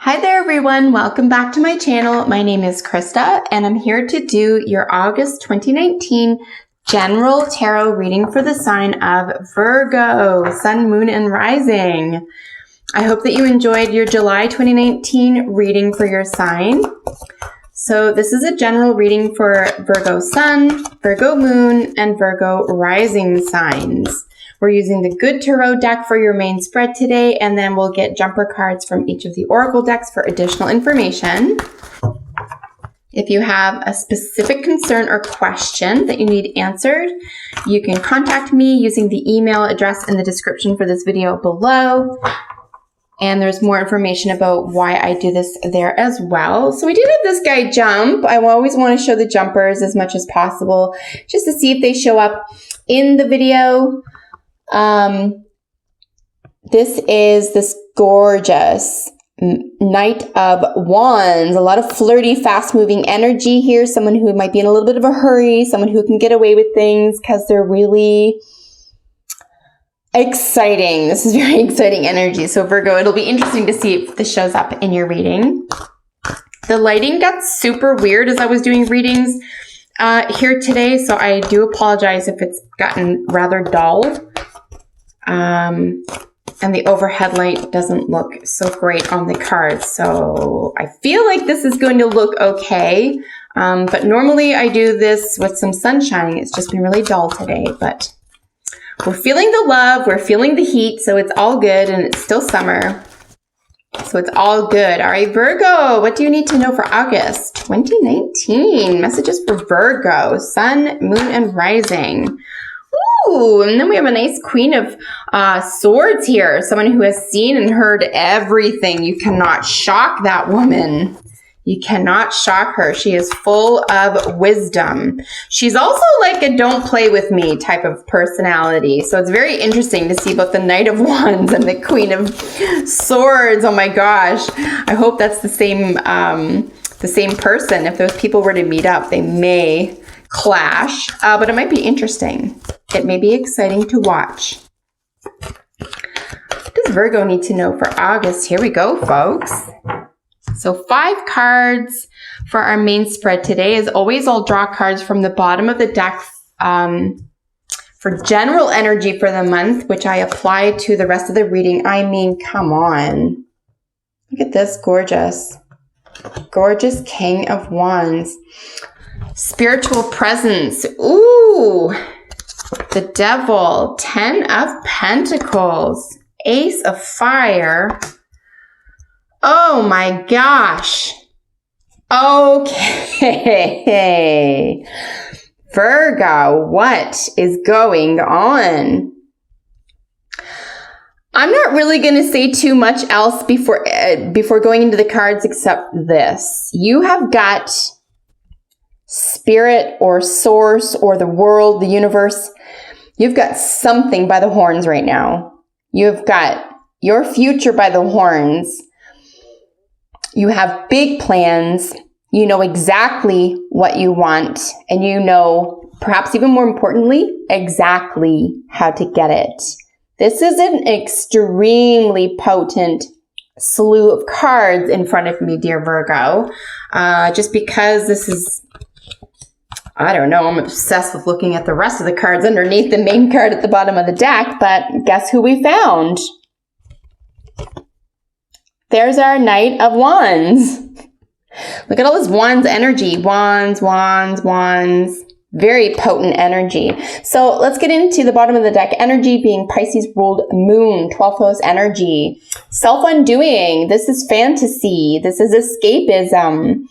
Hi there everyone, welcome back to my channel. My name is Krista and I'm here to do your August 2019 general tarot reading for the sign of Virgo, Sun, Moon, and Rising. I hope that you enjoyed your July 2019 reading for your sign. So this is a general reading for Virgo Sun, Virgo Moon, and Virgo Rising signs. We're using the Good Tarot deck for your main spread today, and then we'll get jumper cards from each of the Oracle decks for additional information. If you have a specific concern or question that you need answered, you can contact me using the email address in the description for this video below. And there's more information about why I do this there as well. So we did have this guy jump. I always want to show the jumpers as much as possible, just to see if they show up in the video. This is this gorgeous Knight of Wands. A lot of flirty, fast-moving energy here. Someone who might be in a little bit of a hurry. Someone who can get away with things because they're really exciting. This is very exciting energy. So Virgo, it'll be interesting to see if this shows up in your reading. The lighting got super weird as I was doing readings here today. So I do apologize if it's gotten rather dull. And the overhead light doesn't look so great on the cards. So I feel like this is going to look okay. But normally I do this with some sun shining. It's just been really dull today, but we're feeling the love. We're feeling the heat. So it's all good, and it's still summer. So it's all good. All right, Virgo, what do you need to know for August 2019? Messages for Virgo, Sun, Moon, and Rising. Ooh, and then we have a nice Queen of Swords here. Someone who has seen and heard everything. You cannot shock that woman. You cannot shock her. She is full of wisdom. She's also like a don't play with me type of personality. So it's very interesting to see both the Knight of Wands and the Queen of Swords. Oh my gosh. I hope that's the same person. If those people were to meet up, they may clash, but it might be interesting. It may be exciting to watch. What does Virgo need to know for August? Here we go, folks. So 5 cards for our main spread today. As always, I'll draw cards from the bottom of the deck for general energy for the month, which I apply to the rest of the reading. I mean, come on. Look at this gorgeous, gorgeous King of Wands. Spiritual presence. Ooh. The Devil. 10 of Pentacles. Ace of Fire. Oh my gosh. Okay. Virgo, what is going on? I'm not really going to say too much else before going into the cards except this. You have got spirit or source or the world, the universe. You've got something by the horns right now. You've got your future by the horns. You have big plans. You know exactly what you want. And you know, perhaps even more importantly, exactly how to get it. This is an extremely potent slew of cards in front of me, dear Virgo. Just because this is, I don't know, I'm obsessed with looking at the rest of the cards underneath the main card at the bottom of the deck, but guess who we found? There's our Knight of Wands. Look at all this Wands energy. Wands, Wands, Wands. Very potent energy. So let's get into the bottom of the deck. Energy being Pisces ruled moon, 12th house energy. Self-undoing. This is fantasy. This is escapism.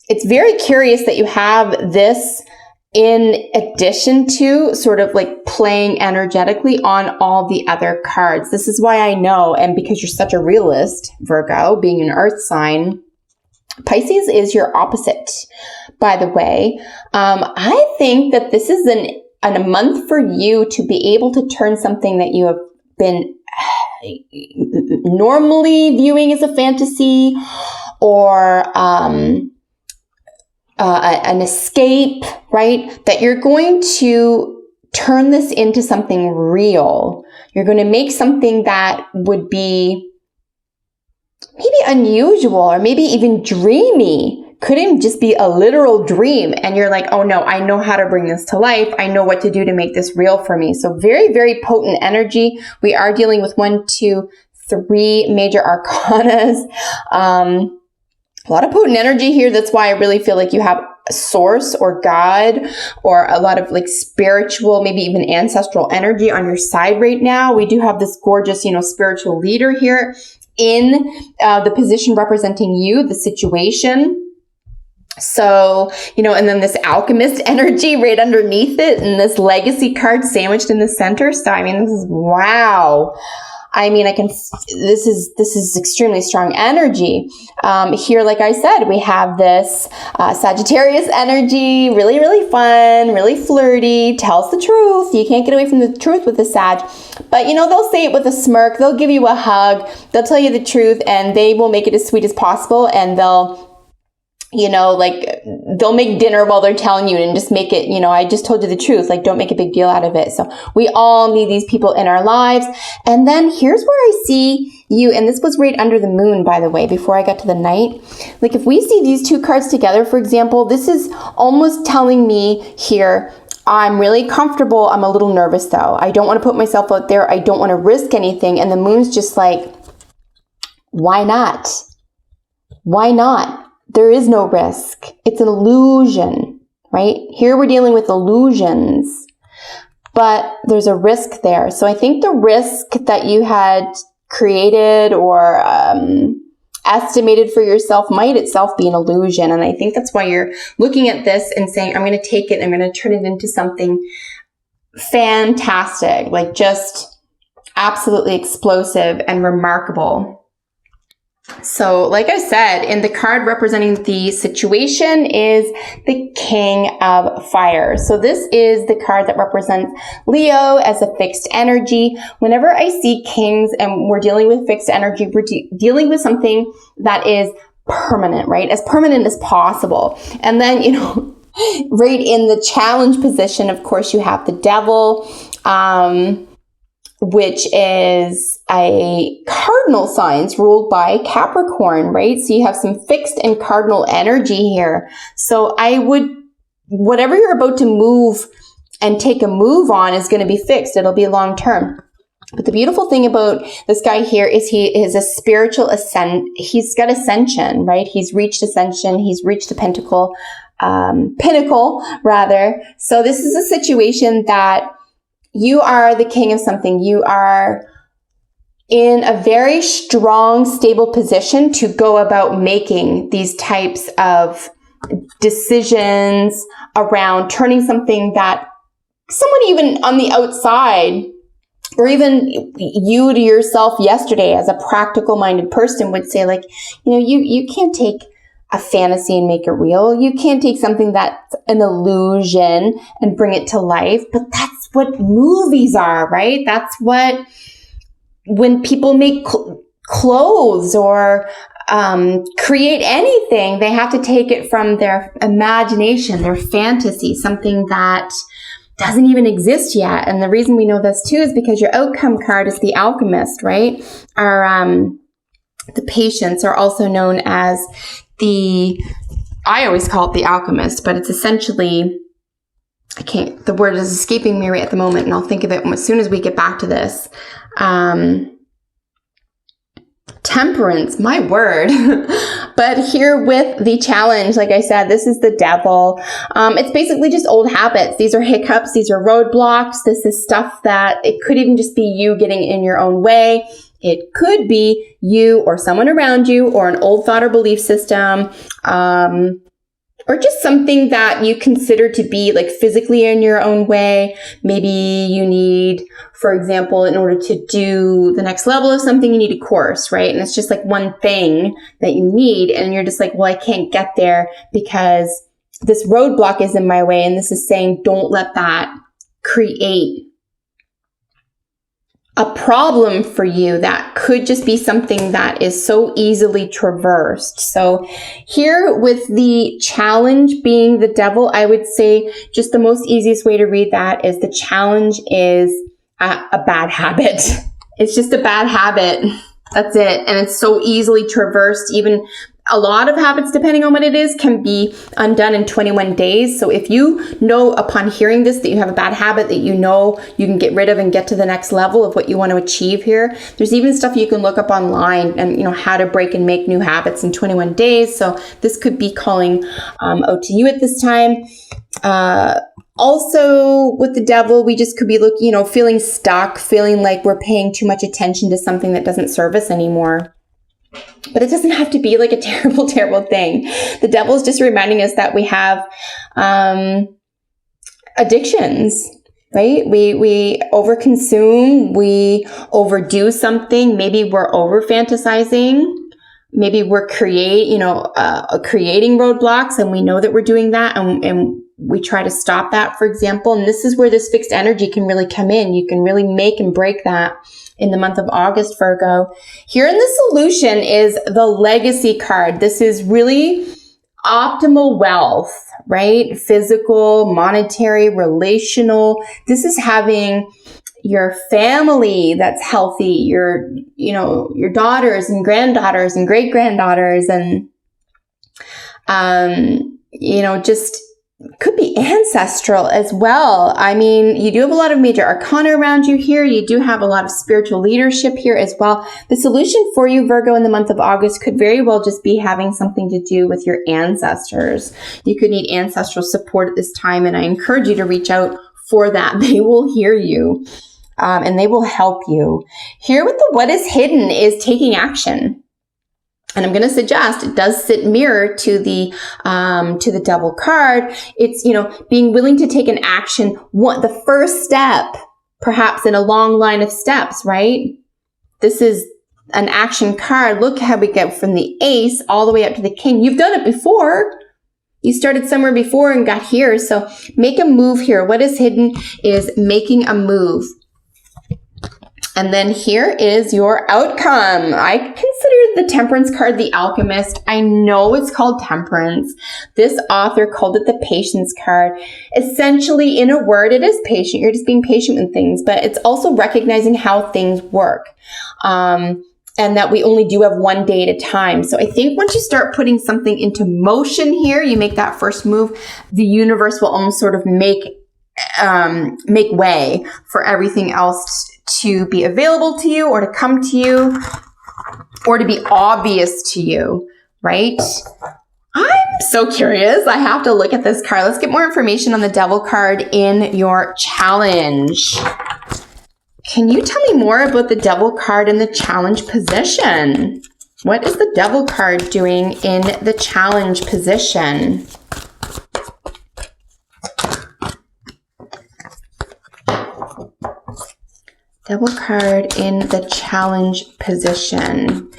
It's very curious that you have this in addition to sort of like playing energetically on all the other cards. This is why I know, and because you're such a realist, Virgo, being an earth sign, Pisces is your opposite, by the way. I think that this is a month for you to be able to turn something that you have been normally viewing as a fantasy or an escape, right? That you're going to turn this into something real. You're going to make something that would be maybe unusual or maybe even dreamy. Could even just be a literal dream. And you're like, oh no, I know how to bring this to life. I know what to do to make this real for me. So very, very potent energy. We are dealing with 1, 2, 3 major arcanas. A lot of potent energy here. That's why I really feel like you have a source or God or a lot of like spiritual, maybe even ancestral energy on your side right now. We do have this gorgeous, spiritual leader here in the position representing you, the situation. So, and then this alchemist energy right underneath it and this legacy card sandwiched in the center. So, this is wow. This is extremely strong energy. Here, like I said, we have this Sagittarius energy, really, really fun, really flirty, tells the truth. You can't get away from the truth with the Sag. But, they'll say it with a smirk. They'll give you a hug. They'll tell you the truth, and they will make it as sweet as possible. And they'll make dinner while they're telling you and just make it, I just told you the truth. Like, don't make a big deal out of it. So we all need these people in our lives. And then here's where I see you, and this was right under the moon, by the way, before I got to the night. Like, if we see these two cards together, for example, this is almost telling me here, I'm really comfortable. I'm a little nervous though. I don't want to put myself out there. I don't want to risk anything. And the moon's just like, why not? Why not? There is no risk. It's an illusion, right? Here we're dealing with illusions, but there's a risk there. So I think the risk that you had created or estimated for yourself might itself be an illusion. And I think that's why you're looking at this and saying, I'm going to take it and I'm going to turn it into something fantastic, like just absolutely explosive and remarkable. So, like I said, in the card representing the situation is the King of Fire. So this is the card that represents Leo as a fixed energy. Whenever I see kings and we're dealing with fixed energy, we're dealing with something that is permanent, right? As permanent as possible. And then, right in the challenge position, of course, you have the Devil, which is a cardinal signs ruled by Capricorn, right? So you have some fixed and cardinal energy here. So whatever you're about to move and take a move on is going to be fixed. It'll be long term. But the beautiful thing about this guy here is he is a spiritual he's got ascension, right? He's reached ascension. He's reached the pinnacle rather. So this is a situation that you are the king of something. You are in a very strong, stable position to go about making these types of decisions around turning something that someone even on the outside, or even you to yourself yesterday as a practical minded person would say, like, you can't take a fantasy and make it real. You can't take something that's an illusion and bring it to life. But that's what movies are, right? That's what, when people make clothes or create anything, they have to take it from their imagination, their fantasy, something that doesn't even exist yet. And the reason we know this too is because your outcome card is the Alchemist, right? The Patience are also known as I always call it the Alchemist, but it's essentially, the word is escaping me right at the moment, and I'll think of it as soon as we get back to this. Temperance, my word. But here with the challenge, like I said, this is the Devil. It's basically just old habits. These are hiccups. These are roadblocks. This is stuff that it could even just be you getting in your own way. It could be you or someone around you or an old thought or belief system, or just something that you consider to be like physically in your own way. Maybe you need, for example, in order to do the next level of something, you need a course, right? And it's just like one thing that you need. And you're just like, well, I can't get there because this roadblock is in my way. And this is saying, don't let that create a problem for you that could just be something that is so easily traversed. So here with the challenge being the Devil, I would say just the most easiest way to read that is the challenge is a bad habit. It's just a bad habit. That's it. And it's so easily traversed. Even a lot of habits, depending on what it is, can be undone in 21 days. So if you know upon hearing this that you have a bad habit that you know you can get rid of and get to the next level of what you want to achieve here, there's even stuff you can look up online and, how to break and make new habits in 21 days. So this could be calling out to you at this time. Also, with the devil, we just could be feeling stuck, feeling like we're paying too much attention to something that doesn't serve us anymore. But it doesn't have to be like a terrible, terrible thing. The devil is just reminding us that we have addictions, right? We overconsume, we overdo something. Maybe we're over fantasizing. Maybe we're creating roadblocks, and we know that we're doing that, and we try to stop that, for example. And this is where this fixed energy can really come in. You can really make and break that in the month of August, Virgo. Here in the solution is the legacy card. This is really optimal wealth, right? Physical, monetary, relational. This is having your family that's healthy, your daughters and granddaughters and great-granddaughters, and, just could be ancestral as well. I mean, you do have a lot of major arcana around you here. You do have a lot of spiritual leadership here as well. The solution for you, Virgo, in the month of August could very well just be having something to do with your ancestors. You could need ancestral support at this time, and I encourage you to reach out for that. They will hear you, and they will help you. Here with the what is hidden is taking action. And I'm going to suggest it does sit mirror to the devil card. It's, being willing to take an action, the first step, perhaps in a long line of steps, right? This is an action card. Look how we get from the ace all the way up to the king. You've done it before. You started somewhere before and got here. So make a move here. What is hidden is making a move. And then here is your outcome. I consider the Temperance card the alchemist. I know it's called Temperance. This author called it the Patience card. Essentially, in a word, it is patient. You're just being patient with things, but it's also recognizing how things work. And that we only do have one day at a time. So I think once you start putting something into motion here, you make that first move, the universe will almost sort of make way for everything else to be available to you, or to come to you, or to be obvious to you, right? I'm so curious. I have to look at this card. Let's get more information on the Devil card in your challenge. Can you tell me more about the Devil card in the challenge position? What is the Devil card doing in the challenge position? Devil card in the challenge position.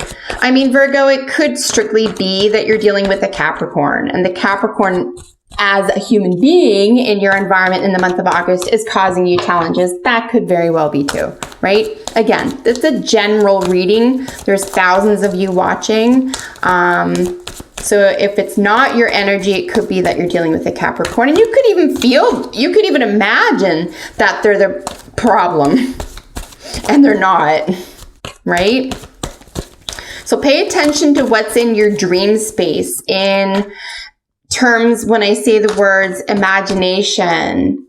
I mean, Virgo, it could strictly be that you're dealing with a Capricorn, and the Capricorn as a human being in your environment in the month of August is causing you challenges. That could very well be too, right? Again, it's a general reading. There's thousands of you watching. So if it's not your energy, it could be that you're dealing with a Capricorn, and you could even imagine that they're the problem. And they're not, right? So pay attention to what's in your dream space in terms when I say the words imagination,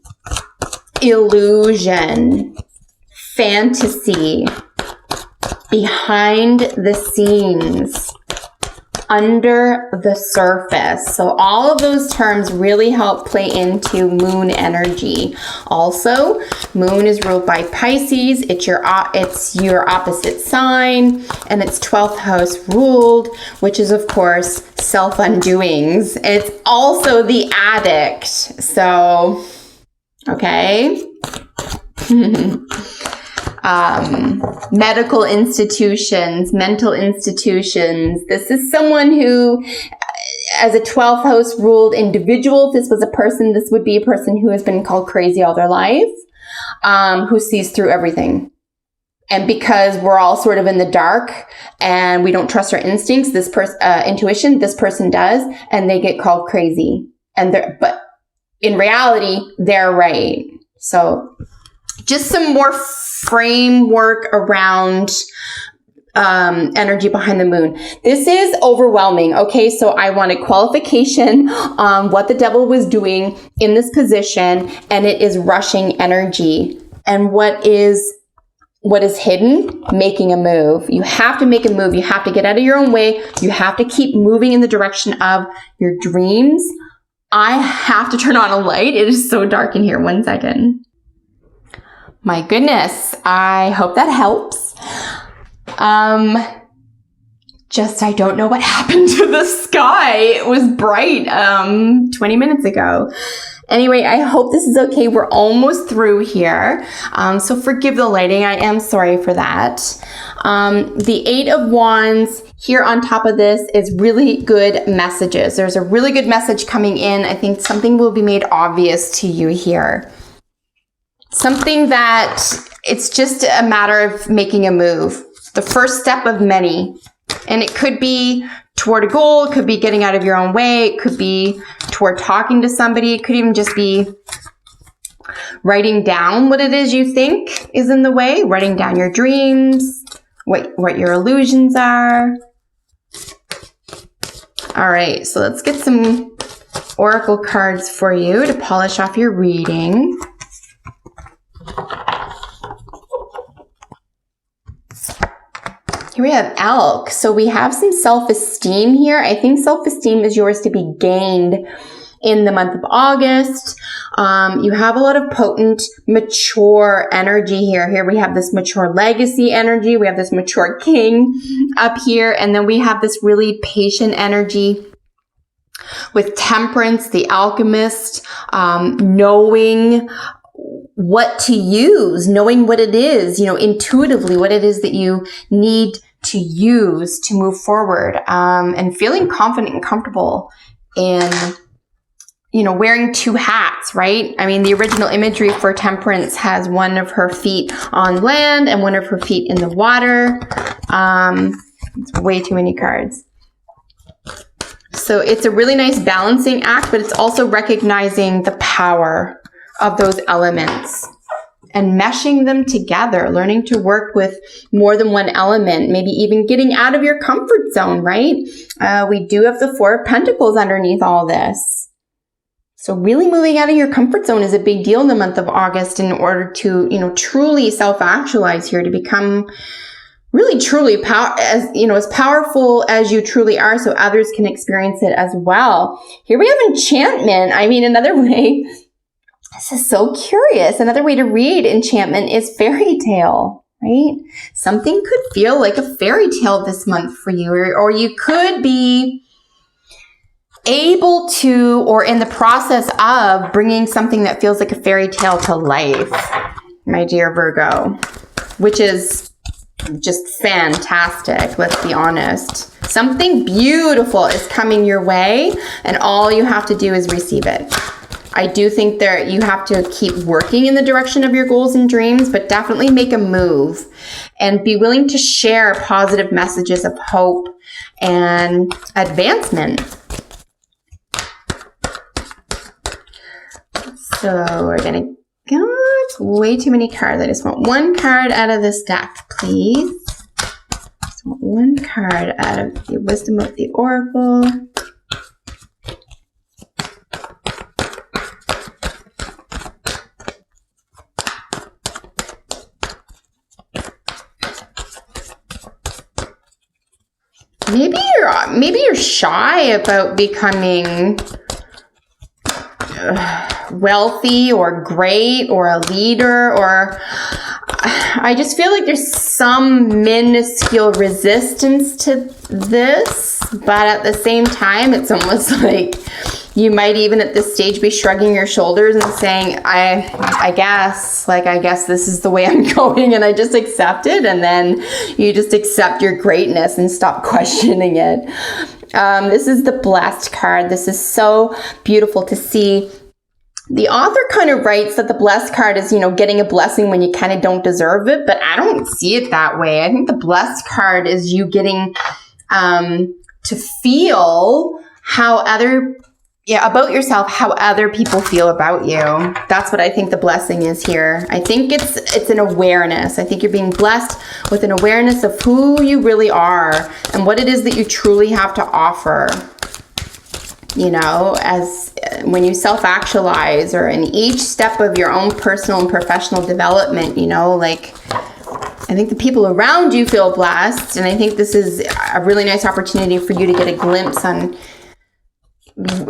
illusion, fantasy, behind the scenes, under the surface. So all of those terms really help play into moon energy. Also, moon is ruled by Pisces. It's your opposite sign, and it's 12th house ruled, which is of course self-undoings. It's also the addict. So, okay. Medical institutions, mental institutions. This is someone who, as a 12th house ruled individual, if this was a person, this would be a person who has been called crazy all their life, who sees through everything. And because we're all sort of in the dark and we don't trust our instincts, intuition, this person does, and they get called crazy. But in reality, they're right. So just some more framework around energy behind the moon. This is overwhelming. Okay, so I wanted qualification on what the devil was doing in this position, and it is rushing energy. And what is hidden? Making a move. You have to make a move. You have to get out of your own way. You have to keep moving in the direction of your dreams. I have to turn on a light. It is so dark in here. 1 second. My goodness. I hope that helps. I don't know what happened to the sky. It was bright 20 minutes ago. Anyway, I hope this is okay. We're almost through here. So forgive the lighting. I am sorry for that. The 8 of Wands here on top of this is really good messages. There's a really good message coming in. I think something will be made obvious to you here. Something that it's just a matter of making a move. The first step of many. And it could be toward a goal. It could be getting out of your own way. It could be toward talking to somebody. It could even just be writing down what it is you think is in the way. Writing down your dreams, what your illusions are. All right, so let's get some oracle cards for you to polish off your reading. Here we have elk. So we have some self-esteem here. I think self-esteem is yours to be gained in the month of August. You have a lot of potent, mature energy here. Here we have this mature legacy energy. We have this mature king up here. And then we have this really patient energy with temperance, the alchemist, knowing what to use, knowing what it is, intuitively what it is that you need to use to move forward, and feeling confident and comfortable in, wearing 2 hats, right? I mean, the original imagery for temperance has one of her feet on land and one of her feet in the water. It's way too many cards. So it's a really nice balancing act, but it's also recognizing the power of those elements and meshing them together, learning to work with more than one element, maybe even getting out of your comfort zone, right? We do have the 4 of Pentacles underneath all this. So really moving out of your comfort zone is a big deal in the month of August in order to, truly self-actualize here, to become really truly as powerful as you truly are, so others can experience it as well. Here we have enchantment. I mean, another way, this is so curious. Another way to read enchantment is fairy tale, right? Something could feel like a fairy tale this month for you, or you could be able to, or in the process of bringing something that feels like a fairy tale to life, my dear Virgo, which is just fantastic. Let's be honest. Something beautiful is coming your way, and all you have to do is receive it. I do think that you have to keep working in the direction of your goals and dreams, but definitely make a move and be willing to share positive messages of hope and advancement. So we're going to go, it's way too many cards. I just want 1 card out of this deck, please. Just want 1 card out of the Wisdom of the Oracle. Maybe you're shy about becoming wealthy or great or a leader, or I just feel like there's some minuscule resistance to this, but at the same time, it's almost like you might even at this stage be shrugging your shoulders and saying, I guess this is the way I'm going, and I just accept it, and then you just accept your greatness and stop questioning it. This is the Blessed card. This is so beautiful to see. The author kind of writes that the Blessed card is, getting a blessing when you kind of don't deserve it, but I don't see it that way. I think the Blessed card is you getting to feel how other yeah, about yourself, how other people feel about you. That's what I think the blessing is here. I think it's an awareness. I think you're being blessed with an awareness of who you really are and what it is that you truly have to offer. You know, as when you self-actualize or in each step of your own personal and professional development, you know, like I think the people around you feel blessed. And I think this is a really nice opportunity for you to get a glimpse on,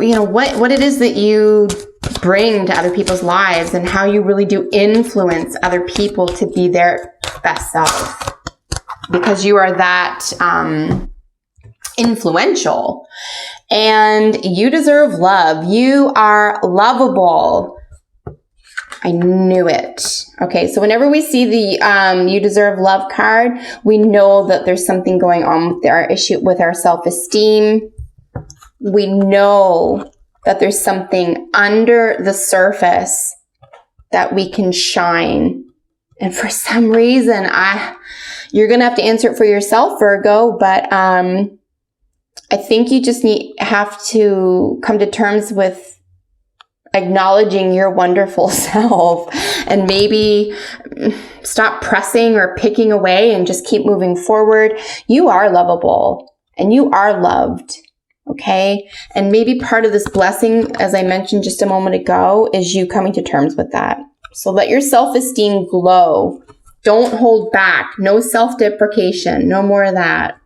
you know, what it is that you bring to other people's lives and how you really do influence other people to be their best self, because you are that influential and you deserve love. You are lovable. I knew it. Okay, so whenever we see the you deserve love card, we know that there's something going on with our issue with our self-esteem. We know that there's something under the surface that we can shine. And for some reason, you're going to have to answer it for yourself, Virgo, but I think you just have to come to terms with acknowledging your wonderful self and maybe stop pressing or picking away and just keep moving forward. You are lovable and you are loved. Okay. And maybe part of this blessing, as I mentioned just a moment ago, is you coming to terms with that. So let your self-esteem glow. Don't hold back. No self-deprecation. No more of that.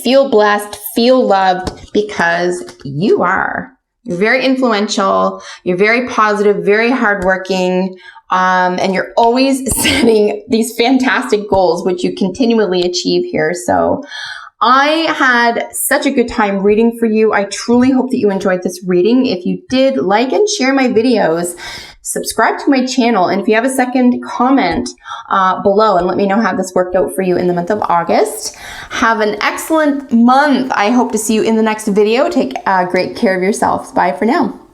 Feel blessed, feel loved, because you are. You're very influential. You're very positive, very hardworking. And you're always setting these fantastic goals, which you continually achieve here. So I had such a good time reading for you. I truly hope that you enjoyed this reading. If you did, like and share my videos, subscribe to my channel, and if you have a second, comment below and let me know how this worked out for you in the month of August. Have an excellent month. I hope to see you in the next video. Take great care of yourselves. Bye for now.